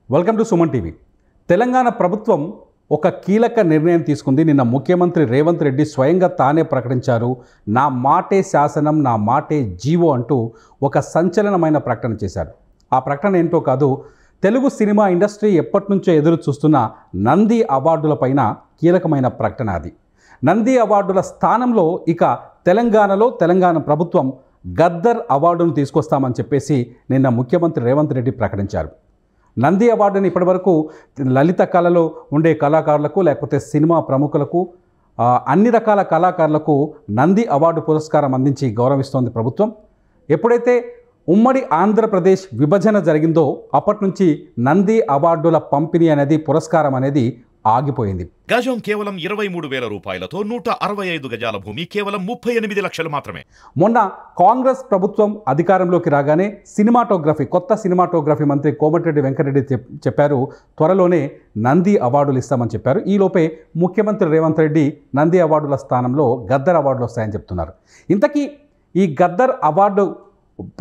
Welcome to Suman TV. Telangana ప్రభుత్వం ఒక కీలక నిర్ణయం తీసుకుంది. నిన్న ముఖ్యమంత్రి రేవంత్ రెడ్డి స్వయంగా తానే ప్రకటించారు. నా మాటే శాసనం, నా మాటే జీవో అంటూ ఒక సంచలనమైన ప్రకటన చేశారు. ఆ ప్రకటన ఏంటో కాదు, తెలుగు సినిమా ఇండస్ట్రీ ఎప్పటి నుంచో ఎదురు చూస్తున్న నంది అవార్డులపైన కీలకమైన ప్రకటన అది. నంది అవార్డుల స్థానంలో ఇక తెలంగాణ ప్రభుత్వం గద్దర్ అవార్డును తీసుకొస్తామని చెప్పేసి నిన్న ముఖ్యమంత్రి రేవంత్ రెడ్డి ప్రకటించారు. నంది అవార్డుని ఇప్పటివరకు లలిత కళలో ఉండే కళాకారులకు, లేకపోతే సినిమా ప్రముఖులకు, అన్ని రకాల కళాకారులకు నంది అవార్డు పురస్కారం అందించి గౌరవిస్తోంది ప్రభుత్వం. ఎప్పుడైతే ఉమ్మడి ఆంధ్రప్రదేశ్ విభజన జరిగిందో అప్పటి నుంచి నంది అవార్డుల పంపిణీ అనేది, పురస్కారం అనేది ఆగిపోయింది. గజం కేవలం 23,000 రూపాయలతో 165 గజాల భూమి కేవలం 38 లక్షలు మాత్రమే. మొన్న కాంగ్రెస్ ప్రభుత్వం అధికారంలోకి రాగానే కొత్త సినిమాటోగ్రఫీ మంత్రి కోమటిరెడ్డి వెంకటరెడ్డి చెప్పారు, త్వరలోనే నంది అవార్డులు ఇస్తామని చెప్పారు. ఈలోపే ముఖ్యమంత్రి రేవంత్ రెడ్డి నంది అవార్డుల స్థానంలో గద్దర్ అవార్డులు వస్తాయని చెప్తున్నారు. ఇంతకీ ఈ గద్దర్ అవార్డు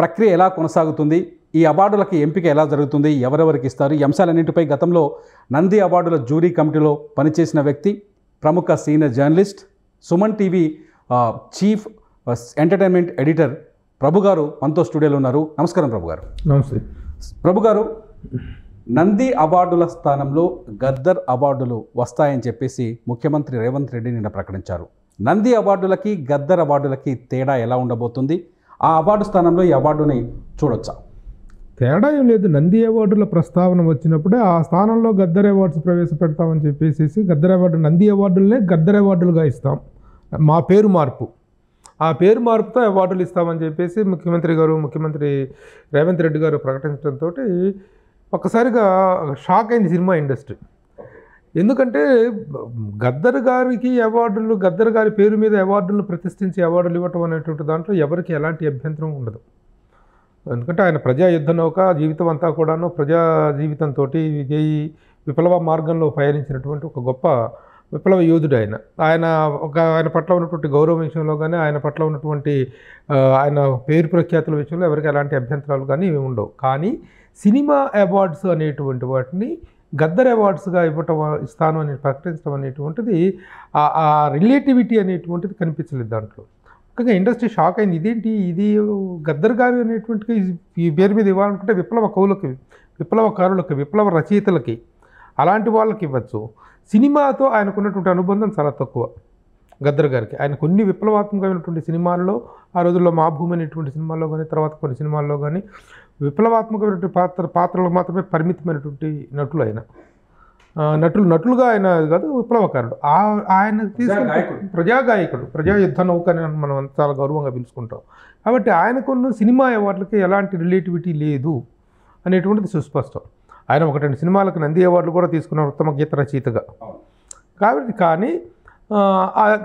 ప్రక్రియ ఎలా కొనసాగుతుంది, ఈ అవార్డులకి ఎంపిక ఎలా జరుగుతుంది, ఎవరెవరికి ఇస్తారు, ఈ అంశాలన్నింటిపై గతంలో నంది అవార్డుల జ్యూరీ కమిటీలో పనిచేసిన వ్యక్తి, ప్రముఖ senior journalist, Suman TV chief entertainment editor Prabhu garu మనతో స్టూడియోలో ఉన్నారు. నమస్కారం ప్రభు గారు. నమస్తే ప్రభు గారు. నంది అవార్డుల స్థానంలో గద్దర్ అవార్డులు వస్తాయని చెప్పేసి ముఖ్యమంత్రి రేవంత్ రెడ్డి నిన్న ప్రకటించారు. నంది అవార్డులకి గద్దర్ అవార్డులకి తేడా ఎలా ఉండబోతుంది, ఆ అవార్డు స్థానంలో ఈ అవార్డుని చూడొచ్చా? తేడా ఏం లేదు. నంది అవార్డుల ప్రస్తావన వచ్చినప్పుడే ఆ స్థానంలో గద్దర్ అవార్డ్స్ ప్రవేశపెడతామని చెప్పేసి నంది అవార్డులనే గద్దర్ అవార్డులుగా ఇస్తాం, మా పేరు మార్పు, ఆ పేరు మార్పుతో అవార్డులు ఇస్తామని చెప్పేసి ముఖ్యమంత్రి రేవంత్ రెడ్డి గారు ప్రకటించడంతో ఒక్కసారిగా షాక్ అయింది సినిమా ఇండస్ట్రీ. ఎందుకంటే గద్దర్ గారి పేరు మీద అవార్డులను ప్రతిష్ఠించి అవార్డులు ఇవ్వటం అనేటువంటి దాంట్లో ఎవరికి ఎలాంటి అభ్యంతరం ఉండదు. ఎందుకంటే ఆయన ప్రజా యుద్ధ నౌక జీవితం అంతా కూడాను ప్రజా జీవితంతో విప్లవ మార్గంలో పయనించినటువంటి ఒక గొప్ప విప్లవ యోధుడు ఆయన పట్ల ఉన్నటువంటి గౌరవం విషయంలో కానీ, ఆయన పట్ల ఉన్నటువంటి ఆయన పేరు ప్రఖ్యాతుల విషయంలో ఎవరికి ఎలాంటి అభ్యంతరాలు కానీ ఉండవు. కానీ సినిమా అవార్డ్స్ అనేటువంటి వాటిని గద్దర్ అవార్డ్స్గా ఇస్తాను అని ప్రకటించడం అనేటువంటిది ఆ రిలేటివిటీ అనేటువంటిది కనిపించలేదు దాంట్లో. ముఖ్యంగా ఇండస్ట్రీ షాక్ అయింది. ఇది గద్దర్ గారు అనేటువంటి ఈ పేరు మీద ఇవ్వాలనుకుంటే విప్లవకారులకి, విప్లవ రచయితలకి, అలాంటి వాళ్ళకి ఇవ్వచ్చు. సినిమాతో ఆయనకున్నటువంటి అనుబంధం చాలా తక్కువ గద్దర్ గారికి. ఆయన కొన్ని విప్లవాత్మకమైనటువంటి సినిమాల్లో, ఆ రోజుల్లో మా భూమి అనేటువంటి సినిమాల్లో కానీ, తర్వాత కొన్ని సినిమాల్లో కానీ విప్లవాత్మకమైనటువంటి పాత్రలకు మాత్రమే పరిమితమైనటువంటి నటులు ఆయన. నటులుగా ఆయన కాదు, విప్లవకారుడు. ఆయన ప్రజాగాయకుడు, ప్రజా యుద్ధ నౌక అని మనం చాలా గౌరవంగా పిలుచుకుంటాం. కాబట్టి ఆయనకున్న సినిమా అవార్డులకి ఎలాంటి రిలేటివిటీ లేదు అనేటువంటిది సుస్పష్టం. ఆయన 1-2 సినిమాలకు నంది అవార్డులు కూడా తీసుకున్నారు ఉత్తమ గీత రచయితగా. కాబట్టి కానీ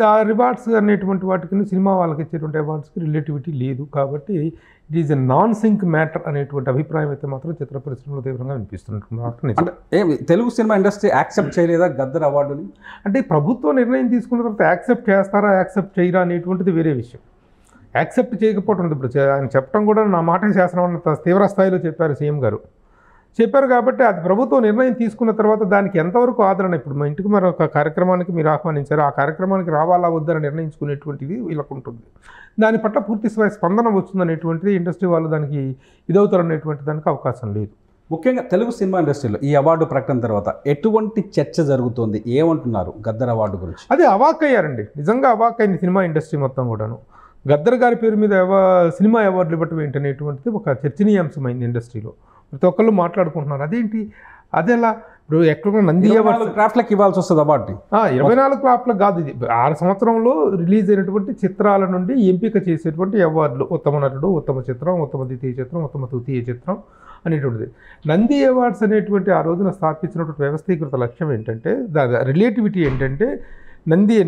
ఆ రివార్డ్స్ అనేటువంటి వాటికి సినిమా వాళ్ళకి ఇచ్చేటువంటి అవార్డ్స్కి రిలేటివిటీ లేదు. కాబట్టి it is a non sync matter అనేటువంటి అభిప్రాయం అయితే మాత్రం చిత్ర పరిశ్రమలో తీవ్రంగా వినిపిస్తున్నట్టు. తెలుగు సినిమా ఇండస్ట్రీ యాక్సెప్ట్ చేయలేదా గద్దర్ అవార్డుని? అంటే ప్రభుత్వం నిర్ణయం తీసుకున్న తర్వాత యాక్సెప్ట్ చేస్తారా, యాక్సెప్ట్ చేయరా అనేటువంటిది వేరే విషయం. యాక్సెప్ట్ చేయకపోవడం, ఇప్పుడు ఆయన చెప్పడం కూడా నా మాట శాసనం అన్న తీవ్ర స్థాయిలో చెప్పారు సీఎం గారు. చెప్పారు కాబట్టి అది ప్రభుత్వం నిర్ణయం తీసుకున్న తర్వాత దానికి ఎంతవరకు ఆదరణ, ఇప్పుడు మా ఇంటికి మరొక కార్యక్రమానికి మీరు ఆహ్వానించారు, ఆ కార్యక్రమానికి రావాలా వద్దని నిర్ణయించుకునేటువంటిది వీళ్ళకు ఉంటుంది. దాని పట్ల పూర్తి స్పందన వస్తుందనేటువంటిది ఇండస్ట్రీ వాళ్ళు దానికి ఇదవుతారనేటువంటి దానికి అవకాశం లేదు. ముఖ్యంగా తెలుగు సినిమా ఇండస్ట్రీలో ఈ అవార్డు ప్రకటన తర్వాత ఎటువంటి చర్చ జరుగుతోంది, ఏమంటున్నారు గద్దర్ అవార్డు గురించి? అదే అవాక్కయ్యారండి, నిజంగా అవాక్కైంది సినిమా ఇండస్ట్రీ మొత్తం కూడాను. గద్దర్ గారి పేరు మీద సినిమా అవార్డులు ఇవ్వటం ఏంటనేటువంటిది ఒక చర్చనీయాంశమైంది ఇండస్ట్రీలో. ప్రతి ఒక్కళ్ళు మాట్లాడుకుంటున్నారు. అదేంటి, అదేలా ఇప్పుడు ఎక్కడ నంది అవార్డు క్రాఫ్ట్లకు ఇవ్వాల్సి వస్తుంది అవార్డు? 24 క్రాఫ్ట్లకు కాదు, ఇది 6 సంవత్సరంలో రిలీజ్ అయినటువంటి చిత్రాల నుండి ఎంపిక చేసేటువంటి అవార్డులు. ఉత్తమ నటుడు, ఉత్తమ చిత్రం, ఉత్తమ ద్వితీయ చిత్రం, ఉత్తమ తృతీయ చిత్రం అనేటువంటిది. నంది అవార్డ్స్ అనేటువంటి ఆ రోజున స్థాపించినటువంటి వ్యవస్థీకృత లక్ష్యం ఏంటంటే, దాని రిలేటివిటీ ఏంటంటే,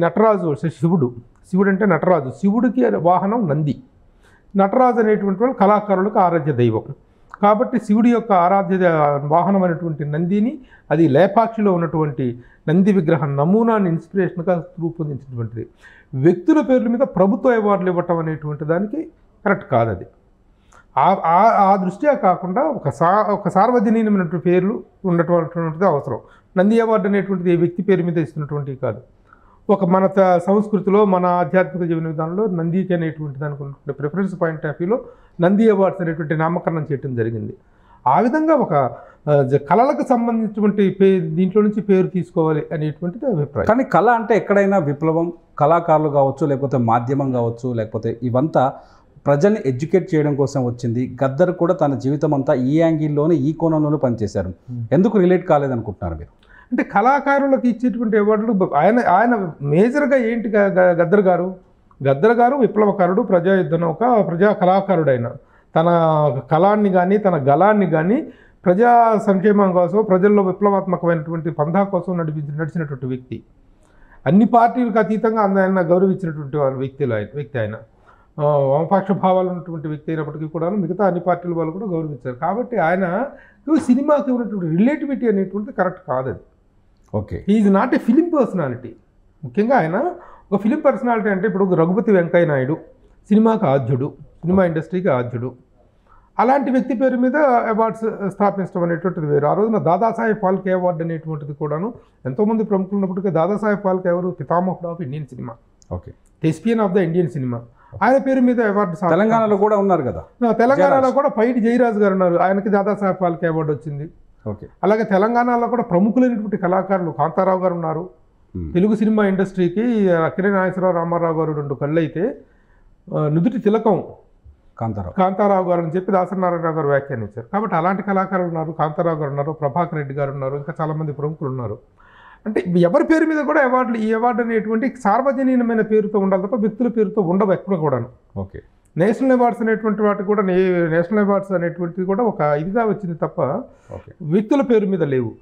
నటరాజు శివుడు అంటే నటరాజు, శివుడికి వాహనం నంది. నటరాజు అనేటువంటి వాళ్ళు కళాకారులకు ఆరాధ్య దైవం. కాబట్టి శివుడి యొక్క ఆరాధ్య వాహనం అనేటువంటి నందిని, అది లేపాక్షిలో ఉన్నటువంటి నంది విగ్రహం నమూనాన్ని ఇన్స్పిరేషన్గా రూపొందించినటువంటిది. వ్యక్తుల పేర్ల మీద ప్రభుత్వ అవార్డులు ఇవ్వటం అనేటువంటి దానికి కరెక్ట్ కాదు. అది ఆ దృష్ట్యా కాకుండా ఒక సార్వజనీయమైనటువంటి పేర్లు ఉండటటువంటిది అవసరం. నంది అవార్డు అనేటువంటిది ఏ వ్యక్తి పేరు మీద ఇస్తున్నటువంటివి కాదు. ఒక మన సంస్కృతిలో మన ఆధ్యాత్మిక జీవన విధానంలో నందికి అనేటువంటి దానికి ఉన్నటువంటి ప్రిఫరెన్స్ పాయింట్ ఆఫ్ వ్యూలో నంది అవార్డ్స్ అనేటువంటి నామకరణం చేయడం జరిగింది. ఆ విధంగా ఒక కళలకు సంబంధించినటువంటి దీంట్లో నుంచి పేరు తీసుకోవాలి అనేటువంటిది అభిప్రాయం. కానీ కళ అంటే ఎక్కడైనా విప్లవం, కళాకారులు కావచ్చు, లేకపోతే మాధ్యమం కావచ్చు, లేకపోతే ఇవంతా ప్రజల్ని ఎడ్యుకేట్ చేయడం కోసం వచ్చింది. గద్దర్ కూడా తన జీవితం అంతా ఈ యాంగిల్లోనే, ఈ కోణంలోనే పనిచేశారు. ఎందుకు రిలేట్ కాలేదనుకుంటున్నారు మీరు? అంటే కళాకారులకు ఇచ్చేటువంటి అవార్డులు ఆయన మేజర్గా ఏంటి గద్దర్ గారు విప్లవకారుడు, ప్రజా కళాకారుడు. ఆయన తన కళాన్ని కానీ తన గళాన్ని కానీ ప్రజా సంక్షేమం కోసం, ప్రజల్లో విప్లవాత్మకమైనటువంటి పంథా కోసం నడిచినటువంటి వ్యక్తి. అన్ని పార్టీలకు అతీతంగా ఆయన గౌరవించినటువంటి వ్యక్తి ఆయన. వామపక్ష భావాలు ఉన్నటువంటి వ్యక్తి అయినప్పటికీ కూడా మిగతా అన్ని పార్టీల వాళ్ళు కూడా గౌరవించారు. కాబట్టి ఆయన సినిమాకి ఉన్నటువంటి రిలేటివిటీ అనేటువంటిది కరెక్ట్ కాదు. అది okay, is not a film personality. ముఖ్యంగా ఆయన ఒక ఫిలిం పర్సనాలిటీ అంటే ఇప్పుడు రఘుపతి వెంకయ్య నాయుడు సినిమాకి ఆద్యుడు, సినిమా ఇండస్ట్రీకి ఆద్యుడు. అలాంటి వ్యక్తి పేరు మీద అవార్డ్స్ స్థాపించడం అనేటువంటిది వేరు. ఆ రోజున దాదాసాహెబ్ ఫాల్కే అవార్డు అనేటువంటిది కూడాను ఎంతోమంది ప్రముఖులు ఉన్నప్పటికీ దాదాసాహెబ్ ఫాల్కే ఎవరు? పితామహుడు of Indian cinema, okay, thespian of the Indian cinema. ఆయన పేరు మీద అవార్డు తెలంగాణలో కూడా ఉన్నారు కదా. తెలంగాణలో కూడా పైడి జయరాజ్ గారు ఉన్నారు, ఆయనకి దాదాసాహెబ్ ఫాల్కే అవార్డు వచ్చింది. ఓకే, అలాగే తెలంగాణలో కూడా ప్రముఖులైనటువంటి కళాకారులు కాంతారావు గారు ఉన్నారు. తెలుగు సినిమా ఇండస్ట్రీకి అక్కినేని నాగేశ్వరరావు, రామారావు గారు రెండు కళ్ళు అయితే నుదుటి తిలకం కాంతారావు గారు అని చెప్పి దాసరి నారాయణరావు గారు వ్యాఖ్యానించారు. కాబట్టి అలాంటి కళాకారులు ఉన్నారు, కాంతారావు గారు ఉన్నారు, ప్రభాకర్ రెడ్డి గారు ఉన్నారు, ఇంకా చాలామంది ప్రముఖులు ఉన్నారు. అంటే ఎవరి పేరు మీద కూడా అవార్డులు, ఈ అవార్డు అనేటువంటి సార్వజనీయమైన పేరుతో ఉండాలి తప్ప వ్యక్తుల పేరుతో ఉండవు ఎక్కడ కూడాను. ఓకే, నేషనల్ అవార్డ్స్ అనేటువంటి వాటి కూడా నేషనల్ అవార్డ్స్ అనేటువంటిది కూడా ఒక ఇదిగా వచ్చింది తప్ప వ్యక్తుల పేరు మీద లేవు.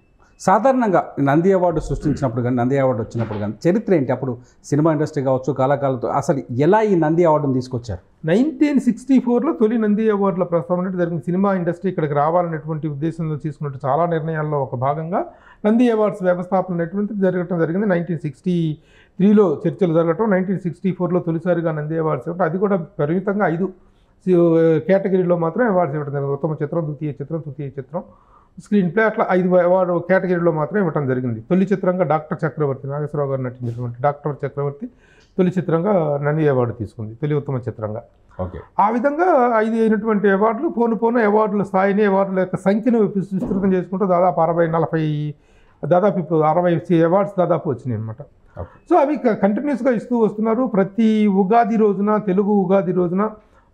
సాధారణంగా నంది అవార్డు సృష్టించినప్పుడు కానీ, నంది అవార్డు వచ్చినప్పుడు కానీ చరిత్ర ఏంటి? అప్పుడు సినిమా ఇండస్ట్రీ కావచ్చు, కళాకారులతో అసలు ఎలా ఈ నంది అవార్డును తీసుకొచ్చారు? 1964లో తొలి నంది అవార్డుల ప్రస్తావన జరిగింది. సినిమా ఇండస్ట్రీ ఇక్కడికి రావాలనేటువంటి ఉద్దేశంలో తీసుకున్నట్టు చాలా నిర్ణయాల్లో ఒక భాగంగా నంది అవార్డ్స్ వ్యవస్థాపన అనేటువంటిది జరగడం జరిగింది. 1963లో చర్చలు జరగటం, 1964లో తొలిసారిగా నంది అవార్డ్స్ ఇవ్వటం. అది కూడా పరిమితంగా 5 కేటగిరీలో మాత్రమే అవార్డ్స్ ఇవ్వడం జరిగింది. ఉత్తమ చిత్రం, ద్వితీయ చిత్రం, తృతీయ చిత్రం, స్క్రీన్ ప్లే, అట్లా 5 అవార్డు కేటగిరీలో మాత్రమే ఇవ్వడం జరిగింది. తొలి చిత్రంగా డాక్టర్ చక్రవర్తి, నాగేశ్వరరావు గారు నటించినటువంటి డాక్టర్ చక్రవర్తి తొలి చిత్రంగా నంది అవార్డు తీసుకుంది, తొలి ఉత్తమ చిత్రంగా. ఓకే, ఆ విధంగా 5 అయినటువంటి అవార్డులు పోను అవార్డుల స్థాయిని, అవార్డుల యొక్క సంఖ్యను విస్తృతం చేసుకుంటూ దాదాపు 60 అవార్డ్స్ దాదాపు వచ్చినాయి అనమాట. సో అవి కంటిన్యూస్గా ఇస్తూ వస్తున్నారు. ప్రతి ఉగాది రోజున, తెలుగు ఉగాది రోజున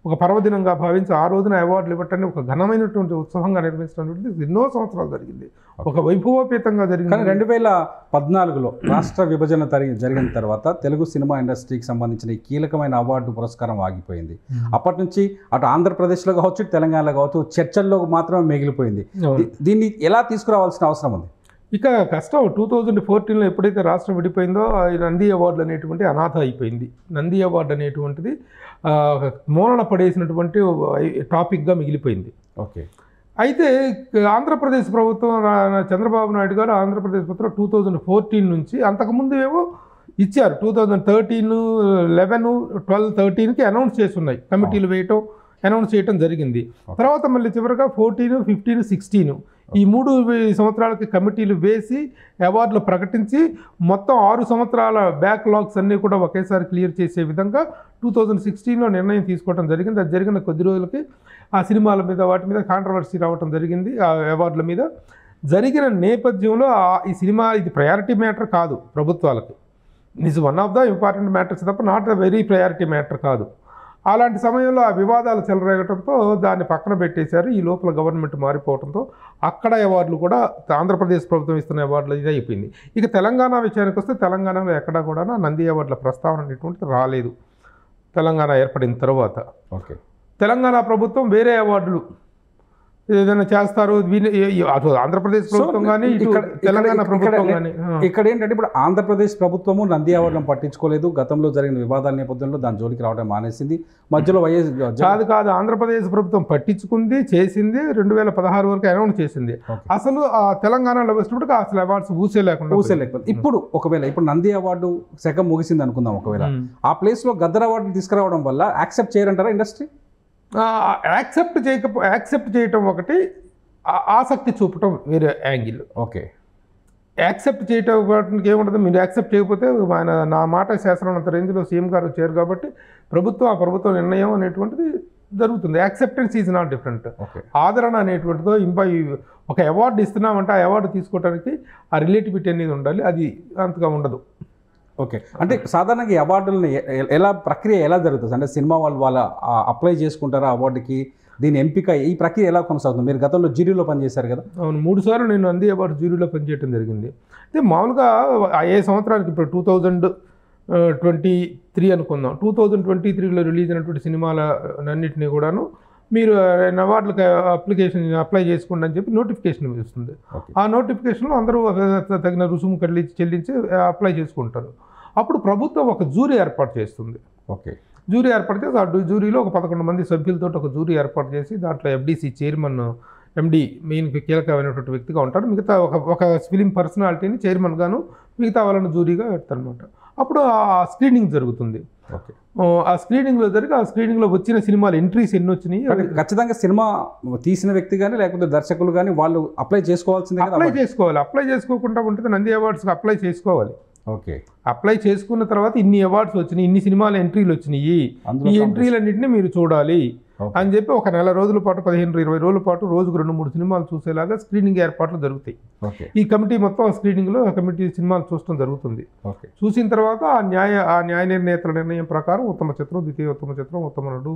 ఒక పర్వదినంగా భావించి ఆ రోజున అవార్డులు ఇవ్వటాన్ని ఒక ఘనమైనటువంటి ఉత్సవంగా నిర్వహించినటువంటి ఎన్నో సంవత్సరాలు జరిగింది, ఒక వైభవోపేతంగా జరిగింది. కానీ 2014లో రాష్ట్ర విభజన జరిగిన తర్వాత తెలుగు సినిమా ఇండస్ట్రీకి సంబంధించిన ఈ కీలకమైన అవార్డు పురస్కారం ఆగిపోయింది. అప్పటి నుంచి అటు ఆంధ్రప్రదేశ్లో కావచ్చు, తెలంగాణలో కావచ్చు, చర్చల్లో మాత్రమే మిగిలిపోయింది. దీన్ని ఎలా తీసుకురావాల్సిన అవసరం ఉంది? ఇక కష్టం. 2014లో ఎప్పుడైతే రాష్ట్రం విడిపోయిందో నంది అవార్డులు అనేటువంటి అనాథ అయిపోయింది. నంది అవార్డు అనేటువంటిది మూలన పడేసినటువంటి టాపిక్గా మిగిలిపోయింది. ఓకే, అయితే ఆంధ్రప్రదేశ్ ప్రభుత్వం, చంద్రబాబు నాయుడు గారు ఆంధ్రప్రదేశ్ ప్రభుత్వం 2014 నుంచి, అంతకుముందు ఏమో ఇచ్చారు 2013, 11, 12, 13కి అనౌన్స్ చేస్తున్నాయి, కమిటీలు వేయటం, అనౌన్స్ చేయటం జరిగింది. తర్వాత మళ్ళీ చివరిగా 14, 15, 16 ఈ 3 సంవత్సరాలకి కమిటీలు వేసి అవార్డులు ప్రకటించి మొత్తం 6 సంవత్సరాల బ్యాక్లాగ్స్ అన్నీ కూడా ఒకేసారి క్లియర్ చేసే విధంగా 2016లో నిర్ణయం తీసుకోవడం జరిగింది. అది జరిగిన కొద్ది రోజులకి ఆ సినిమాల మీద, వాటి మీద కాంట్రవర్సీ రావడం జరిగింది. ఆ అవార్డుల మీద జరిగిన నేపథ్యంలో ఈ సినిమా ఇది ప్రయారిటీ మ్యాటర్ కాదు ప్రభుత్వాలకి. It's one of the important matters తప్ప not the very priority matter కాదు. అలాంటి సమయంలో ఆ వివాదాలు చెలరేగడంతో దాన్ని పక్కన పెట్టేశారు. ఈ లోపల గవర్నమెంట్ మారిపోవడంతో అక్కడ అవార్డులు కూడా ఆంధ్రప్రదేశ్ ప్రభుత్వం ఇస్తున్న అవార్డులు ఇది అయిపోయింది. ఇక తెలంగాణ విషయానికి వస్తే తెలంగాణలో ఎక్కడా కూడా నంది అవార్డుల ప్రస్తావన అనేటువంటిది రాలేదు. తెలంగాణ ఏర్పడిన తర్వాత ఓకే, తెలంగాణ ప్రభుత్వం వేరే అవార్డులు ఏదైనా చేస్తారు. అటు ఆంధ్రప్రదేశ్ ప్రభుత్వం కానీ, తెలంగాణ ప్రభుత్వం కానీ. ఇక్కడ ఏంటంటే ఇప్పుడు ఆంధ్రప్రదేశ్ ప్రభుత్వము నంది అవార్డులను పట్టించుకోలేదు. గతంలో జరిగిన వివాదాల నేపథ్యంలో దాని జోలికి రావడం మానేసింది. మధ్యలో కాదు ఆంధ్రప్రదేశ్ ప్రభుత్వం పట్టించుకుంది, చేసింది. 2016 వరకు అనౌన్స్ చేసింది. అసలు ఆ తెలంగాణలో వచ్చినప్పుడు అసలు అవార్డ్స్ ఊసేలేకపోతే ఇప్పుడు ఒకవేళ ఇప్పుడు నంది అవార్డు శకం ముగిసింది అనుకుందాం. ఒకవేళ ఆ ప్లేస్లో గద్దర్ అవార్డులు తీసుకురావడం వల్ల యాక్సెప్ట్ చేయరంటారా ఇండస్ట్రీ? యాక్సెప్ట్ చేయటం ఒకటి, ఆసక్తి చూపటం వేరే యాంగిల్. ఓకే. యాక్సెప్ట్ చేయటం వాటికి ఏముంటుంది, మీరు యాక్సెప్ట్ చేయకపోతే ఆయన నా మాట శాసనం అంత రేంజ్లో సీఎం గారు వచ్చారు కాబట్టి ఆ ప్రభుత్వ నిర్ణయం అనేటువంటిది జరుగుతుంది. Acceptance is not different. ఆదరణ అనేటువంటిదో ఒక అవార్డు ఇస్తున్నామంటే ఆ అవార్డు తీసుకోవడానికి ఆ రిలేటివిటీ అనేది ఉండాలి, అది అంతగా ఉండదు. ఓకే. అంటే సాధారణంగా ఈ అవార్డులని ప్రక్రియ ఎలా జరుగుతుంది? అంటే సినిమా వాళ్ళ అప్లై చేసుకుంటారా అవార్డుకి, దీని ఎంపిక, ఈ ప్రక్రియ ఎలా కొనసాగుతుంది? మీరు గతంలో జ్యూరీలో పనిచేశారు కదా? అవును, 3 సార్లు నేను నంది అవార్డు జ్యూరీలో పనిచేయడం జరిగింది. అయితే మామూలుగా ఏ సంవత్సరానికి ఇప్పుడు 2023 అనుకుందాం, 2023లో రిలీజ్ అయినటువంటి సినిమాలన్నింటినీ కూడాను మీరు అవార్డులకు అప్లై చేసుకోండి అని చెప్పి నోటిఫికేషన్ వస్తుంది. ఆ నోటిఫికేషన్లో అందరూ తగిన రుసుము చెల్లించి అప్లై చేసుకుంటారు. అప్పుడు ప్రభుత్వం ఒక జ్యూరీ ఏర్పాటు చేస్తుంది. ఓకే. జ్యూరీ ఏర్పాటు చేసి ఆ జ్యూరీలో ఒక 11 మంది సభ్యులతో ఒక జ్యూరీ ఏర్పాటు చేసి దాంట్లో FDC చైర్మన్, MD మెయిన్ కీలకమైనటువంటి వ్యక్తిగా ఉంటారు. మిగతా ఒక ఫిలిం పర్సనాలిటీని చైర్మన్గాను, మిగతా వాళ్ళని జ్యూరీగా పెడతారనమాట. అప్పుడు ఆ స్క్రీనింగ్ జరుగుతుంది. ఓకే. ఆ స్క్రీనింగ్లో ఆ స్క్రీనింగ్లో వచ్చిన సినిమాలు ఎంట్రీస్ ఎన్ని వచ్చినాయి, ఖచ్చితంగా సినిమా తీసిన వ్యక్తి కానీ లేకపోతే దర్శకులు కానీ వాళ్ళు అప్లై చేసుకోవాల్సిందే. అప్లై చేసుకోకుండా ఉంటుంది నంది అవార్డ్స్కి అప్లై చేసుకోవాలి. ఓకే. అప్లై చేసుకున్న తర్వాత ఇన్ని అవార్డ్స్ వచ్చినాయి, ఇన్ని సినిమాల ఎంట్రీలు వచ్చినాయి, ఈ ఎంట్రీలన్నింటినీ మీరు చూడాలి అని చెప్పి ఒక నెల రోజుల పాటు 15-20 రోజుల పాటు రోజుకు 2-3 సినిమాలు చూసేలాగా స్క్రీనింగ్ ఏర్పాట్లు జరుగుతాయి. ఈ కమిటీ మొత్తం ఆ స్క్రీనింగ్లో కమిటీ సినిమాలు చూడటం జరుగుతుంది. చూసిన తర్వాత ఆ న్యాయ నిర్ణేతల నిర్ణయం ప్రకారం ఉత్తమ చిత్రం, ద్వితీయ ఉత్తమ చిత్రం, ఉత్తమ నటుడు,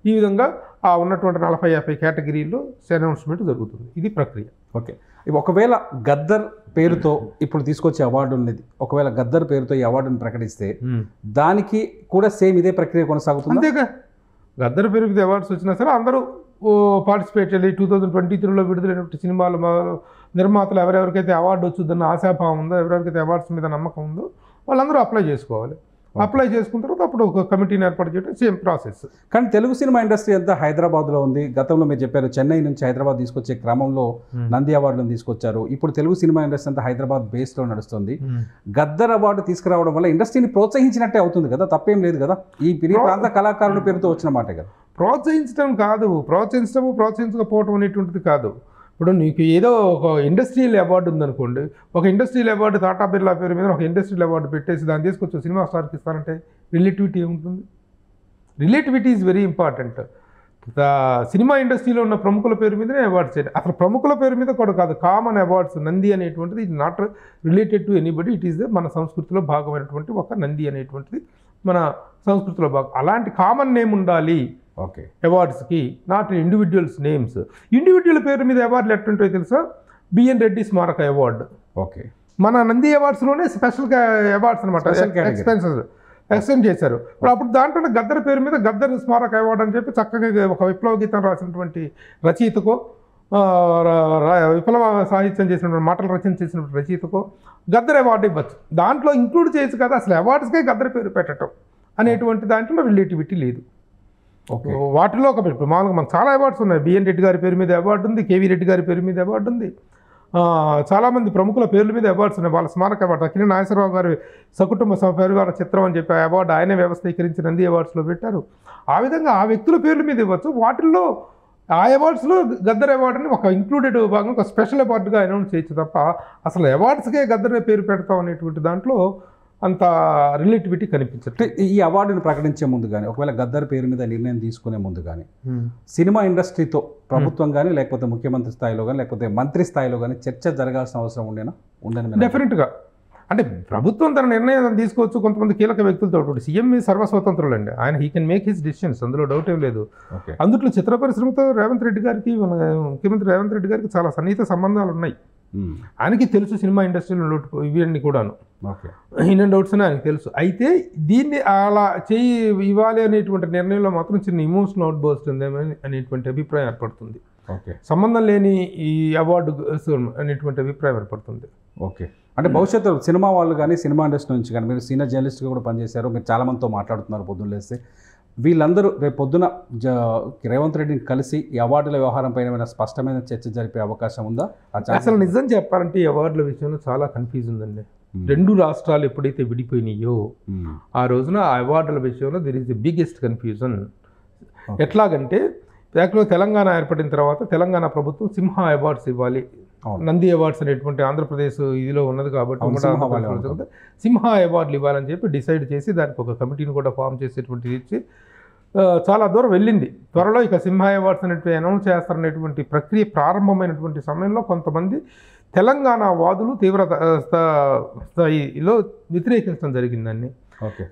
ఈ విధంగా ఆ ఉన్నటువంటి 40-50 కేటగిరీల్లో అనౌన్స్మెంట్ జరుగుతుంది. ఇది ప్రక్రియ. ఓకే. ఒకవేళ గద్దర్ పేరుతో ఇప్పుడు తీసుకొచ్చే అవార్డు ఉన్నది, ఒకవేళ గద్దర్ పేరుతో ఈ అవార్డును ప్రకటిస్తే దానికి కూడా సేమ్ ఇదే ప్రక్రియ కొనసాగుతుంది. అంతేగా, గద్దర్ పేరు మీద అవార్డ్స్ వచ్చినా సరే అందరూ పార్టిసిపేట్ చేయాలి. 2023లో విడుదలైనటువంటి సినిమాలు నిర్మాతలు ఎవరెవరికైతే అవార్డు వచ్చుద్దన్న ఆశాభావం ఉందో, ఎవరెవరికైతే అవార్డ్స్ మీద నమ్మకం ఉందో వాళ్ళందరూ అప్లై చేసుకోవాలి. అప్లై చేసుకున్న తర్వాత అప్పుడు ఒక కమిటీని ఏర్పాటు చేయడం సేమ్ ప్రాసెస్. కానీ తెలుగు సినిమా ఇండస్ట్రీ అంతా హైదరాబాద్లో ఉంది. గతంలో మీరు చెప్పారు చెన్నై నుంచి హైదరాబాద్ తీసుకొచ్చే క్రమంలో నంది అవార్డులను తీసుకొచ్చారు. ఇప్పుడు తెలుగు సినిమా ఇండస్ట్రీ అంతా హైదరాబాద్ బేస్లో నడుస్తుంది. గద్దర్ అవార్డు తీసుకురావడం వల్ల ఇండస్ట్రీని ప్రోత్సహించినట్టే అవుతుంది కదా, తప్పేం లేదు కదా? ఈ ప్రాంత కళాకారుల పేరుతో వచ్చిన మాటే కదా. ప్రోత్సహించడం కాదు, ప్రోత్సహించకపోవడం అనేటువంటిది కాదు. ఇప్పుడు నీకు ఏదో ఒక ఇండస్ట్రియల్ అవార్డు ఉందనుకోండి, ఒక ఇండస్ట్రియల్ అవార్డు టాటా బిర్లా పేరు మీద ఒక ఇండస్ట్రియల్ అవార్డు పెట్టేసి దాన్ని తీసుకొచ్చి సినిమా స్టార్కి ఇస్తారంటే రిలేటివిటీ ఏముంటుంది? Relativity is very important. Cinema ఇండస్ట్రీలో ఉన్న ప్రముఖుల పేరు మీదనే అవార్డ్స్ చేయాలి. అసలు ప్రముఖుల పేరు మీద కూడా కాదు, కామన్ అవార్డ్స్. నంది అనేటువంటిది ఇది not related to anybody, it is మన సంస్కృతిలో భాగమైనటువంటి ఒక నంది అనేటువంటిది మన సంస్కృతిలో భాగం. అలాంటి కామన్ నేమ్ ఉండాలి ఓకే అవార్డ్స్కి, నాట్ ఇండివిజువల్స్ నేమ్స్. ఇండివిజువల్ పేరు మీద అవార్డులు ఎట్లుంటాయో తెలుసా? బిఎన్ రెడ్డి స్మారక అవార్డు. ఓకే. మన నంది అవార్డ్స్లోనే స్పెషల్గా అవార్డ్స్ అనమాట, ఎక్స్టెండ్ చేశారు. అప్పుడు దాంట్లో గద్దర్ పేరు మీద గద్దర్ స్మారక అవార్డు అని చెప్పి చక్కగా ఒక విప్లవ గీతం రాసినటువంటి రచయితకో, విప్లవ సాహిత్యం చేసినటువంటి మాటల రచన చేసినటువంటి రచయితకో గద్దర్ అవార్డు ఇవ్వచ్చు. దాంట్లో ఇంక్లూడ్ చేయొచ్చు కదా, అసలు అవార్డ్స్కే గద్దర్ పేరు పెట్టడం అనేటువంటి దాంట్లో రిలేటివిటీ లేదు. వాటిలో ఒక మామూలుగా మనకు చాలా అవార్డ్స్ ఉన్నాయి. బిఎన్ రెడ్డి గారి పేరు మీద అవార్డు ఉంది, కేవీ రెడ్డి గారి పేరు మీద అవార్డు ఉంది, చాలామంది ప్రముఖుల పేర్ల మీద అవార్డ్స్ ఉన్నాయి. వాళ్ళ స్మారక అవార్డు అక్కినేని నాగేశ్వరరావు గారి సకుటుంబ పరివార చిత్రం అని చెప్పి అవార్డు ఆయనే వ్యవస్థీకరించి నంది అవార్డ్స్లో పెట్టారు. ఆ విధంగా ఆ వ్యక్తుల పేర్ల మీద ఇవ్వచ్చు. వాటిల్లో ఆ అవార్డ్స్లో గద్దర్ అవార్డుని ఒక ఇంక్లూడెడ్ భాగంగా ఒక స్పెషల్ అవార్డుగా అనౌన్స్ చేయొచ్చు తప్ప అసలు అవార్డ్స్కే గద్దర్ పేరు పెడతాం అనేటువంటి దాంట్లో అంత రిలేటివిటీ కనిపించట్లేదు. ఈ అవార్డును ప్రకటించే ముందు కానీ, ఒకవేళ గద్దర్ పేరు మీద నిర్ణయం తీసుకునే ముందు కానీ సినిమా ఇండస్ట్రీతో ప్రభుత్వం కానీ లేకపోతే ముఖ్యమంత్రి స్థాయిలో కానీ లేకపోతే మంత్రి స్థాయిలో కానీ చర్చ జరగాల్సిన అవసరం ఉండని డెఫినెట్గా. అంటే ప్రభుత్వం తన నిర్ణయం తీసుకోవచ్చు కొంతమంది కీలక వ్యక్తులతో. సీఎం సర్వస్వతంత్రులు అండి, ఆయన he can make his decisions, అందులో డౌట్ ఏం లేదు. అందుట్లో చిత్ర పరిశ్రమతో రేవంత్ రెడ్డి గారికి, మన ముఖ్యమంత్రి రేవంత్ రెడ్డి గారికి చాలా సన్నిహిత సంబంధాలు ఉన్నాయి. ఆయనకి తెలుసు సినిమా ఇండస్ట్రీలో ఇవన్నీ కూడాను, ఇన్ అండ్ అవుట్స్ అని ఆయనకి తెలుసు. అయితే దీన్ని అలా ఇవ్వాలి అనేటువంటి నిర్ణయంలో మాత్రం చిన్న ఇమోషనల్ అవుట్ బర్స్ట్ ఉందేమని అనేటువంటి అభిప్రాయం ఏర్పడుతుంది. సంబంధం లేని ఈ అవార్డు అనేటువంటి అభిప్రాయం ఏర్పడుతుంది. ఓకే. అంటే భవిష్యత్తు సినిమా వాళ్ళు కానీ సినిమా ఇండస్ట్రీ నుంచి కానీ, మీరు సీనియర్ జర్నలిస్ట్గా కూడా పనిచేశారు, మీరు చాలామందితో మాట్లాడుతున్నారు పొద్దున్న లేస్తే, వీళ్ళందరూ రేపు పొద్దున రేవంత్ రెడ్డిని కలిసి ఈ అవార్డుల వ్యవహారం పైన ఏమైనా స్పష్టమైన చర్చ జరిపే అవకాశం ఉందా? అసలు నిజం చెప్పాలంటే ఈ అవార్డుల విషయంలో చాలా కన్ఫ్యూజ్ ఉందండి. 2 రాష్ట్రాలు ఎప్పుడైతే విడిపోయినాయో ఆ రోజున ఆ అవార్డుల విషయంలో there is the biggest confusion. ఎట్లాగంటే యాక్చువల్గా తెలంగాణ ఏర్పడిన తర్వాత తెలంగాణ ప్రభుత్వం సింహ అవార్డ్స్ ఇవ్వాలి, నంది అవార్డ్స్ అనేటువంటి ఆంధ్రప్రదేశ్ ఇదిలో ఉన్నది కాబట్టి సింహ అవార్డులు ఇవ్వాలని చెప్పి డిసైడ్ చేసి దానికి ఒక కమిటీని కూడా ఫామ్ చేసేటువంటిది ఇచ్చి చాలా దూరం వెళ్ళింది. త్వరలో ఇక సింహ అవార్డ్స్ అనేటువంటి అనౌన్స్ చేస్తారనేటువంటి ప్రక్రియ ప్రారంభమైనటువంటి సమయంలో కొంతమంది తెలంగాణ వాదులు తీవ్ర స్థాయిలో వ్యతిరేకించడం జరిగిందండి.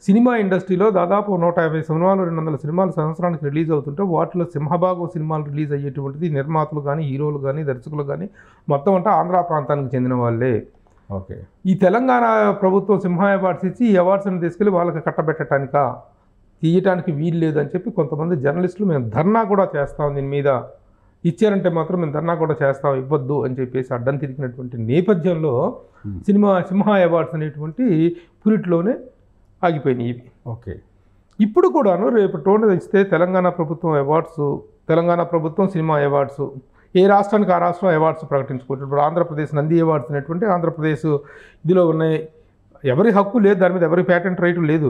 సినిమా ఇండస్ట్రీలో దాదాపు 150 సినిమాలు 200 సినిమాలు సంవత్సరానికి రిలీజ్ అవుతుంటే వాటిలో సింహభాగం సినిమాలు రిలీజ్ అయ్యేటువంటిది నిర్మాతలు కానీ హీరోలు కానీ దర్శకులు కానీ మొత్తం అంటే ఆంధ్ర ప్రాంతానికి చెందిన వాళ్ళే. ఈ తెలంగాణ ప్రభుత్వం సింహ అవార్డ్స్ ఇచ్చి ఈ అవార్డ్స్ని తీసుకెళ్ళి వాళ్ళకి కట్టబెట్టడానికా, తీయటానికి వీలు లేదని చెప్పి కొంతమంది జర్నలిస్టులు మేము ధర్నా కూడా చేస్తాం, దీని మీద ఇచ్చారంటే మాత్రం మేము ధర్నా కూడా చేస్తాం, ఇవ్వద్దు అని చెప్పేసి అడ్డం తిరిగినటువంటి నేపథ్యంలో సింహ అవార్డ్స్ అనేటువంటి పురిట్లోనే ఆగిపోయినాయి ఇవి. ఇప్పుడు కూడాను రేపు టోన్ తెచ్చితే తెలంగాణ ప్రభుత్వం అవార్డ్స్, తెలంగాణ ప్రభుత్వం సినిమా అవార్డ్స్, ఏ రాష్ట్రానికి ఆ రాష్ట్రం అవార్డ్స్ ప్రకటించుకోవచ్చు. ఇప్పుడు ఆంధ్రప్రదేశ్ నంది అవార్డ్స్ అనేటువంటి ఆంధ్రప్రదేశ్ ఇదిలో ఉన్నాయి, ఎవరి హక్కు లేదు, దాని మీద ఎవరి పేటెంట్ రైటు లేదు.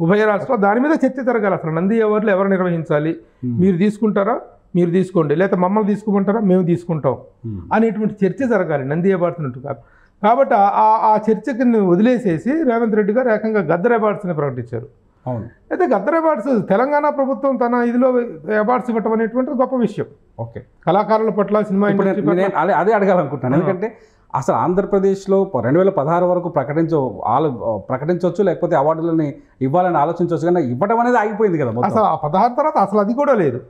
ఉభయ రాష్ట్రాలు దాని మీద చర్చ జరగాలి. అసలు నంది అవార్డులు ఎవరు నిర్వహించాలి, మీరు తీసుకుంటారా, మీరు తీసుకోండి, లేకపోతే మమ్మల్ని తీసుకోమంటారా, మేము తీసుకుంటాం అనేటువంటి చర్చ జరగాలి నంది అవార్డ్స్ అన్నట్టు కాదు. కాబట్టి ఆ చర్చకి వదిలేసేసి రేవంత్ రెడ్డి గారు ఏకంగా గద్దర్ అవార్డ్స్ని ప్రకటించారు. అయితే గద్దర్ అవార్డ్స్ తెలంగాణ ప్రభుత్వం తన ఇదిలో అవార్డ్స్ ఇవ్వటం అనేటువంటిది గొప్ప విషయం. కళాకారుల పట్ల, సినిమా ఇండస్ట్రీ పట్ల అదే అడగాలనుకుంటున్నాను. ఎందుకంటే అసలు ఆంధ్రప్రదేశ్లో 2016 వరకు ప్రకటించవచ్చు, లేకపోతే అవార్డులని ఇవ్వాలని ఆలోచించవచ్చు, కానీ ఇవ్వడం అనేది ఆగిపోయింది కదా. అసలు 16 తర్వాత అసలు అది కూడా లేదు.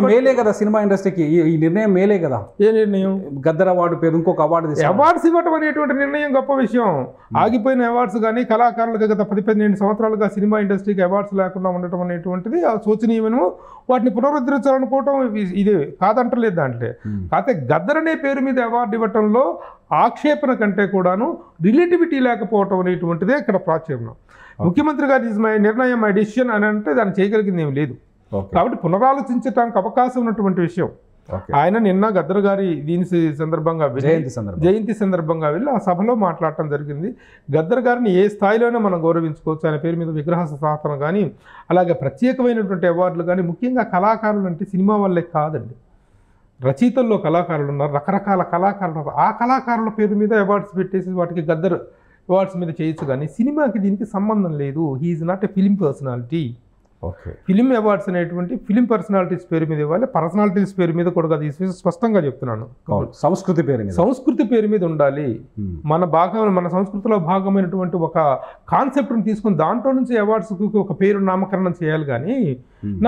మేలే కదా సినిమా ఇండస్ట్రీకి, ఈ నిర్ణయం మేలే కదా. ఏ నిర్ణయం? గద్దర్ అవార్డు పేరు ఇంకొక అవార్డు, అవార్డ్స్ ఇవ్వటం అనేటువంటి నిర్ణయం గొప్ప విషయం. ఆగిపోయిన అవార్డ్స్ కానీ కళాకారులకు గత 10-15 సంవత్సరాలుగా సినిమా ఇండస్ట్రీకి అవార్డ్స్ లేకుండా ఉండటం అనేటువంటిది శోచనీయమేమో. వాటిని పునరుద్ధరించాలనుకోవటం ఇది కాదంటలేదు దాంట్లో. కాకపోతే గద్దర్ అనే పేరు మీద అవార్డు ఇవ్వటంలో ఆక్షేపణ కంటే కూడాను రిలేటివిటీ లేకపోవటం అనేటువంటిదే ఇక్కడ ప్రాచుర్యం. ముఖ్యమంత్రి గారి నిర్ణయం, మై డెసిషన్ అని అంటే దాన్ని చేయగలిగింది ఏమి లేదు. కాబట్టి పునరాలోచించడానికి అవకాశం ఉన్నటువంటి విషయం. ఆయన నిన్న గద్దర్ గారి దీని సందర్భంగా జయంతి సందర్భంగా వెళ్ళి ఆ సభలో మాట్లాడటం జరిగింది. గద్దర్ గారిని ఏ స్థాయిలోనే మనం గౌరవించుకోవచ్చు. ఆయన పేరు మీద విగ్రహ స్థాపన కానీ, అలాగే ప్రత్యేకమైనటువంటి అవార్డులు కానీ, ముఖ్యంగా కళాకారులు అంటే సినిమా వల్లే కాదండి, రచయితల్లో కళాకారులు ఉన్నారు, రకరకాల కళాకారులు ఉన్నారు. ఆ కళాకారుల పేరు మీద అవార్డ్స్ పెట్టేసి వాటికి గద్దర్ అవార్డ్స్ మీద చేయొచ్చు, కానీ సినిమాకి దీనికి సంబంధం లేదు. He's not a film personality. Film awards అనేటువంటి ఫిలిం పర్సనాలిటీస్ పేరు మీద ఇవ్వాలి, పర్సనాలిటీస్ పేరు మీద కూడా స్పష్టంగా చెప్తున్నాను. సంస్కృతి పేరు మీద ఉండాలి. మన సంస్కృతిలో భాగమైనటువంటి ఒక కాన్సెప్ట్ని తీసుకుని దాంట్లో నుంచి అవార్డ్స్కి ఒక పేరు నామకరణం చేయాలి, కానీ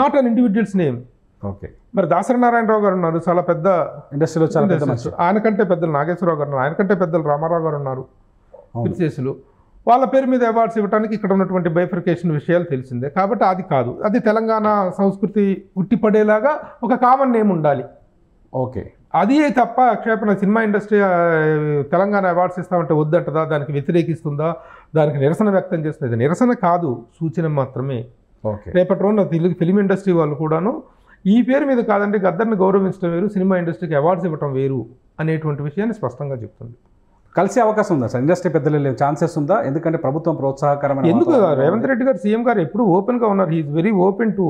నాట్ అన్ ఇండివిజువల్స్ నేమ్. మరి దాసరి నారాయణరావు గారు ఉన్నారు, చాలా పెద్ద ఇండస్ట్రీలో, ఆయనకంటే పెద్దలు నాగేశ్వరరావు గారు ఉన్నారు, ఆయనకంటే పెద్దలు రామారావు గారు ఉన్నారు, విశేషులు. వాళ్ళ పేరు మీద అవార్డ్స్ ఇవ్వడానికి ఇక్కడ ఉన్నటువంటి బైఫర్కేషన్ విషయాలు తెలిసిందే. కాబట్టి అది కాదు, అది తెలంగాణ సంస్కృతి ఉట్టిపడేలాగా ఒక కామన్ నేమ్ ఉండాలి. అది తప్ప క్షేపణ సినిమా ఇండస్ట్రీ తెలంగాణ అవార్డ్స్ ఇస్తామంటే వద్దంటదా, దానికి వ్యతిరేకిస్తుందా, దానికి నిరసన వ్యక్తం చేస్తుంది. నిరసన కాదు, సూచన మాత్రమే. రేపటి రోజున తెలుగు ఫిలిం ఇండస్ట్రీ వాళ్ళు కూడాను ఈ పేరు మీద కాదండి, గద్దర్ని గౌరవించడం వేరు, సినిమా ఇండస్ట్రీకి అవార్డ్స్ ఇవ్వడం వేరు అనేటువంటి విషయాన్ని స్పష్టంగా చెప్తుంది. కలిసే అవకాశం ఉందా సార్? ఇండస్ట్రీ పెద్దలు ఛాన్సెస్ ఉందా? ఎందుకంటే ప్రభుత్వం ప్రోత్సాహకరమైన, ఎందుకు రేవంత్ రెడ్డి గారు సీఎం గారు ఎప్పుడు ఓపెన్గా ఉన్నారు. He's very open to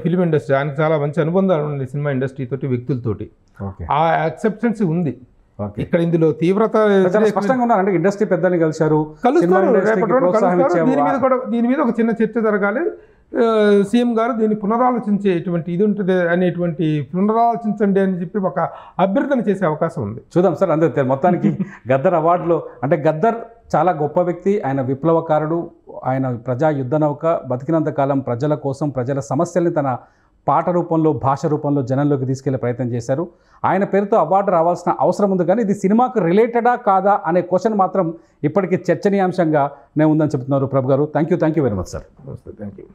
film industry. ఆయనకు చాలా మంచి అనుబంధాలు ఉన్నాయి సినిమా ఇండస్ట్రీ తోటి, వ్యక్తులతోటి. ఆ యాక్సెప్టెన్సీ ఉంది. ఇక్కడ ఇందులో తీవ్రత స్పష్టంగా ఉన్నారంటే ఇండస్ట్రీ పెద్దల్ని కలిశారు, దీని మీద ఒక చిన్న చర్చ జరగాలి. సీఎం గారు దీన్ని పునరాలోచించేటువంటి ఇది ఉంటుంది అనేటువంటి, పునరాలోచించండి అని చెప్పి ఒక అభ్యర్థన చేసే అవకాశం ఉంది. చూద్దాం సార్. అంతే మొత్తానికి గద్దర్ అవార్డులో అంటే గద్దర్ చాలా గొప్ప వ్యక్తి, ఆయన విప్లవకారుడు, ఆయన ప్రజా యుద్ధ నౌక, బతికినంత కాలం ప్రజల కోసం, ప్రజల సమస్యల్ని తన పాట రూపంలో, భాష రూపంలో జనంలోకి తీసుకెళ్లే ప్రయత్నం చేశారు. ఆయన పేరుతో అవార్డు రావాల్సిన అవసరం ఉంది, కానీ ఇది సినిమాకు రిలేటెడా కాదా అనే క్వశ్చన్ మాత్రం ఇప్పటికీ చర్చనీయాంశంగానే ఉందని చెప్తున్నారు ప్రభు గారు. Thank you very much sir. Thank you.